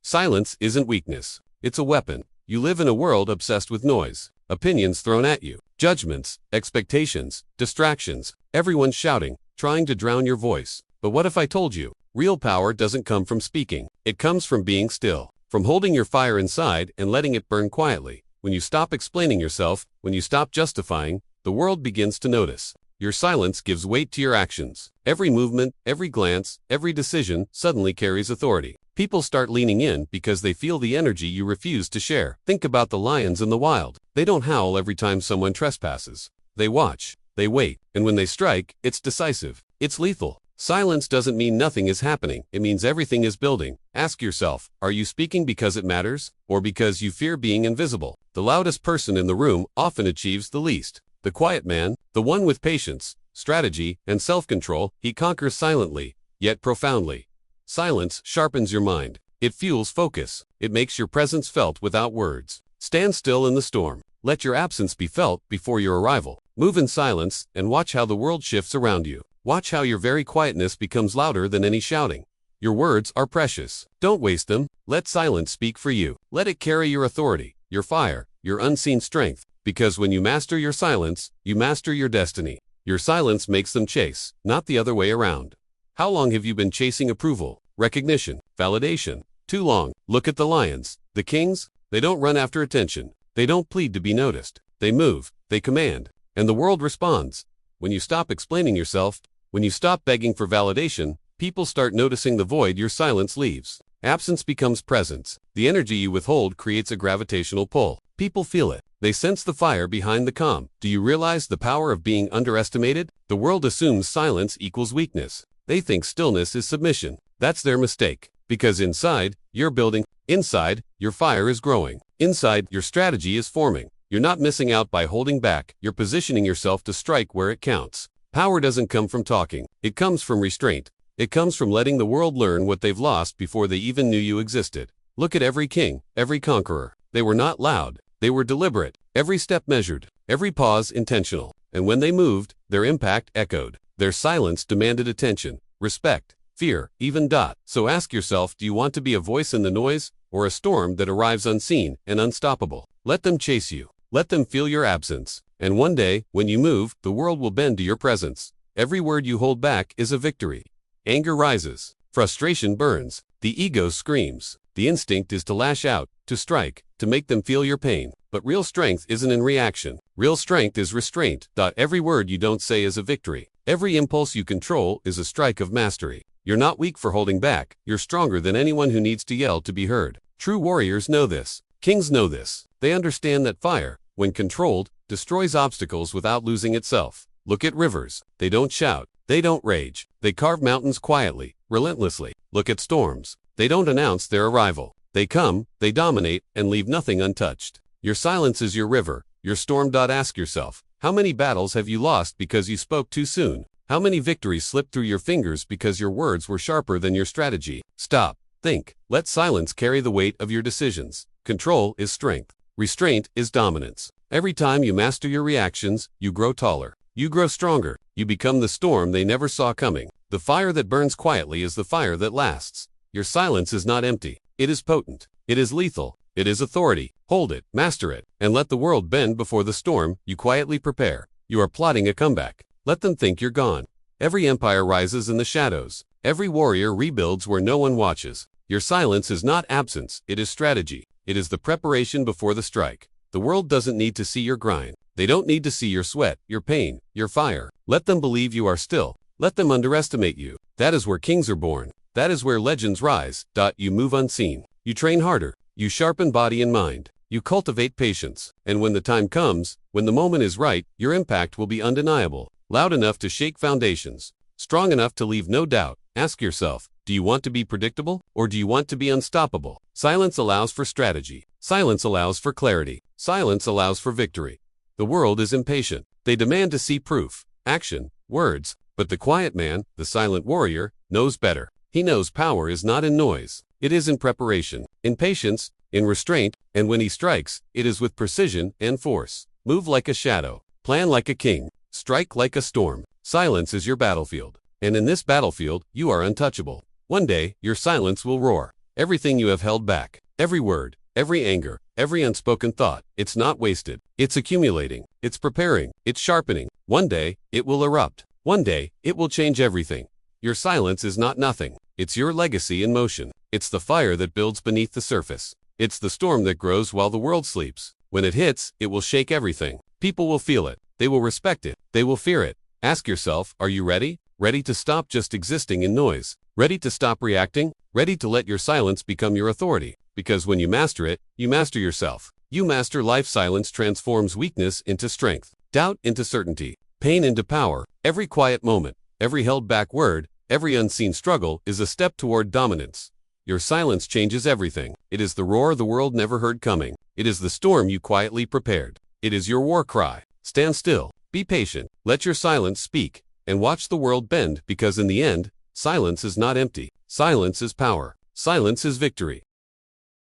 Silence isn't weakness. It's a weapon. You live in a world obsessed with noise, opinions thrown at you, judgments, expectations, distractions, everyone's shouting, trying to drown your voice. But what if I told you? Real power doesn't come from speaking. It comes from being still, from holding your fire inside and letting it burn quietly. When you stop explaining yourself, when you stop justifying, the world begins to notice. Your silence gives weight to your actions. Every movement, every glance, every decision suddenly carries authority. People start leaning in because they feel the energy you refuse to share. Think about the lions in the wild. They don't howl every time someone trespasses. They watch, they wait, and when they strike, it's decisive. It's lethal. Silence doesn't mean nothing is happening. It means everything is building. Ask yourself, are you speaking because it matters, or because you fear being invisible? The loudest person in the room often achieves the least. The quiet man, the one with patience, strategy, and self-control, he conquers silently, yet profoundly. Silence sharpens your mind. It fuels focus. It makes your presence felt without words. Stand still in the storm. Let your absence be felt before your arrival. Move in silence and watch how the world shifts around you. Watch how your very quietness becomes louder than any shouting. Your words are precious. Don't waste them. Let silence speak for you. Let it carry your authority, your fire, your unseen strength. Because when you master your silence, you master your destiny. Your silence makes them chase, not the other way around. How long have you been chasing approval, recognition, validation? Too long. Look at the lions, the kings. They don't run after attention. They don't plead to be noticed. They move, they command, and the world responds. When you stop explaining yourself, when you stop begging for validation, people start noticing the void your silence leaves. Absence becomes presence. The energy you withhold creates a gravitational pull. People feel it. They sense the fire behind the calm. Do you realize the power of being underestimated? The world assumes silence equals weakness. They think stillness is submission. That's their mistake. Because inside, you're building. Inside, your fire is growing. Inside, your strategy is forming. You're not missing out by holding back. You're positioning yourself to strike where it counts. Power doesn't come from talking. It comes from restraint. It comes from letting the world learn what they've lost before they even knew you existed. Look at every king, every conqueror. They were not loud. They were deliberate. Every step measured. Every pause intentional. And when they moved, their impact echoed. Their silence demanded attention, respect, fear, even. So ask yourself, do you want to be a voice in the noise, or a storm that arrives unseen and unstoppable? Let them chase you. Let them feel your absence. And one day, when you move, the world will bend to your presence. Every word you hold back is a victory. Anger rises. Frustration burns. The ego screams. The instinct is to lash out, to strike, to make them feel your pain. But real strength isn't in reaction. Real strength is restraint. Every word you don't say is a victory. Every impulse you control is a strike of mastery. You're not weak for holding back. You're stronger than anyone who needs to yell to be heard. True warriors know this. Kings know this. They understand that fire, when controlled, destroys obstacles without losing itself. Look at rivers. They don't shout. They don't rage. They carve mountains quietly, relentlessly. Look at storms. They don't announce their arrival. They come, they dominate, and leave nothing untouched. Your silence is your river, your storm. Ask yourself, how many battles have you lost because you spoke too soon? How many victories slipped through your fingers because your words were sharper than your strategy? Stop. Think. Let silence carry the weight of your decisions. Control is strength. Restraint is dominance. Every time you master your reactions, you grow taller. You grow stronger. You become the storm they never saw coming. The fire that burns quietly is the fire that lasts. Your silence is not empty. It is potent. It is lethal. It is authority. Hold it, master it, and let the world bend before the storm you quietly prepare. You are plotting a comeback. Let them think you're gone. Every empire rises in the shadows. Every warrior rebuilds where no one watches. Your silence is not absence. It is strategy. It is the preparation before the strike. The world doesn't need to see your grind. They don't need to see your sweat, your pain, your fire. Let them believe you are still. Let them underestimate you. That is where kings are born. That is where legends rise. You move unseen. You train harder. You sharpen body and mind. You cultivate patience. And when the time comes, when the moment is right, your impact will be undeniable. Loud enough to shake foundations. Strong enough to leave no doubt. Ask yourself, do you want to be predictable, or do you want to be unstoppable? Silence allows for strategy. Silence allows for clarity. Silence allows for victory. The world is impatient. They demand to see proof, action, words. But the quiet man, the silent warrior, knows better. He knows power is not in noise. It is in preparation, in patience, in restraint, and when he strikes, it is with precision and force. Move like a shadow. Plan like a king. Strike like a storm. Silence is your battlefield. And in this battlefield, you are untouchable. One day, your silence will roar. Everything you have held back, every word, every anger, every unspoken thought, it's not wasted. It's accumulating, it's preparing, it's sharpening. One day, it will erupt. One day, it will change everything. Your silence is not nothing. It's your legacy in motion. It's the fire that builds beneath the surface. It's the storm that grows while the world sleeps. When it hits, it will shake everything. People will feel it. They will respect it. They will fear it. Ask yourself, are you ready? Ready to stop just existing in noise? Ready to stop reacting? Ready to let your silence become your authority? Because when you master it, you master yourself. You master life. Silence transforms weakness into strength, doubt into certainty, pain into power. Every quiet moment, every held back word, every unseen struggle is a step toward dominance. Your silence changes everything. It is the roar the world never heard coming. It is the storm you quietly prepared. It is your war cry. Stand still, be patient, let your silence speak, and watch the world bend, because in the end, silence is not empty. Silence is power. Silence is victory.